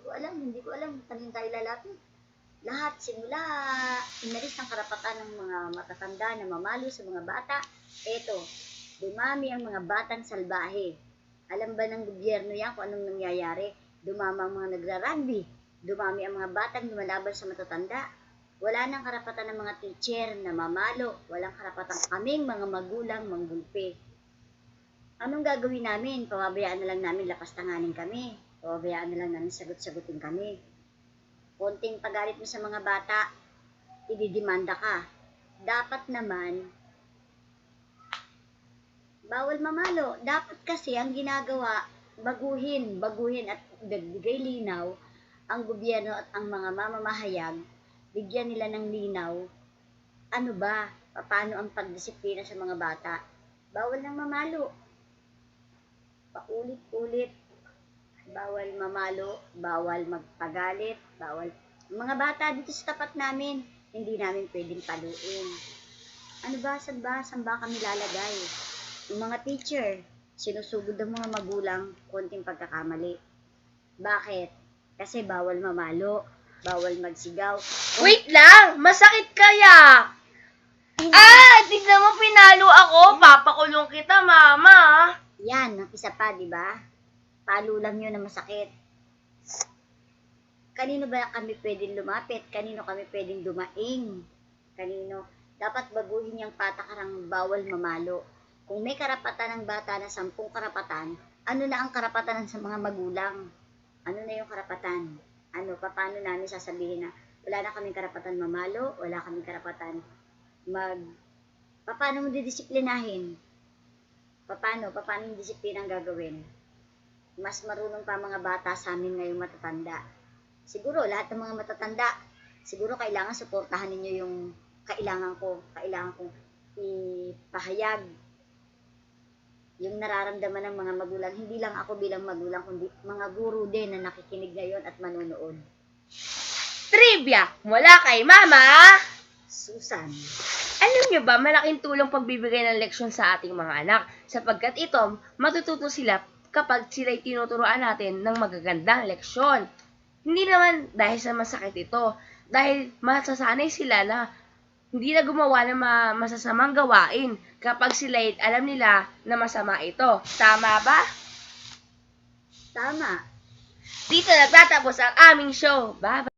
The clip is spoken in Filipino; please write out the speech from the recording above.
Hindi ko alam kanino tayo lalapit. Lahat, simula inalis ng karapatan ng mga matatanda na mamalo sa mga bata. Eto, dumami ang mga batang salbahe. Alam ba ng gobyerno yan kung anong nangyayari? Dumami ang mga nagra-rugby. Dumami ang mga batang lumalaban sa matatanda. Wala nang karapatan ng mga teacher na mamalo. Walang karapatan kaming mga magulang manggulpi. Anong gagawin namin? Pababayaan na lang namin lapastanganin kami. Pababayaan na lang namin sagot-sagutin kami. Konting pagalit mo sa mga bata, ididimanda ka. Dapat naman, bawal mamalo. Dapat kasi ang ginagawa, baguhin at bigay linaw ang gobyerno at ang mga mamamahayag, bigyan nila ng linaw. Ano ba? Paano ang pagdisiplina sa mga bata? Bawal nang mamalo. Paulit-ulit. Bawal mamalo, bawal magpagalit, bawal. Mga bata dito sa tapat namin, hindi namin pwedeng paluin. Ano ba? Saan ba kami lalagay? Yung mga teacher, sinusugod ng mga magulang, konting pagkakamali. Bakit? Kasi bawal mamalo, bawal magsigaw. Wait lang! Masakit kaya! Tignan mo, pinalo ako! Papakulong kita, mama! Yan, ang isa pa, di ba? Palo lang yun na masakit. Kanino ba kami pwedeng lumapit? Kanino kami pwedeng dumaing? Kanino? Dapat baguhin yung patakarang bawal mamalo. Kung may karapatan ng bata na 10 karapatan, ano na ang karapatan sa mga magulang? Ano na yung karapatan? Paano namin sasabihin na wala na kaming karapatan mamalo, wala kaming karapatan paano mo didisiplinahin? Paano yung disiplina ang gagawin? Mas marunong pa mga bata sa amin ngayong matatanda. Siguro lahat ng mga matatanda, siguro kailangan suportahan ninyo yung kailangan kong ipahayag yung nararamdaman ng mga magulang. Hindi lang ako bilang magulang, kundi mga guro din na nakikinig ngayon at manonood. Trivia mula kay Mama Susan. Alam nyo ba, malaking tulong pagbibigay ng leksyon sa ating mga anak sapagkat ito, matututo sila kapag sila'y tinuturuan natin ng magagandang leksyon. Hindi naman dahil sa masakit ito, dahil masasanay sila na hindi na gumawa ng masasamang gawain kapag sila'y alam nila na masama ito. Tama ba? Tama. Dito nagtatapos ang aming show. Bye-bye!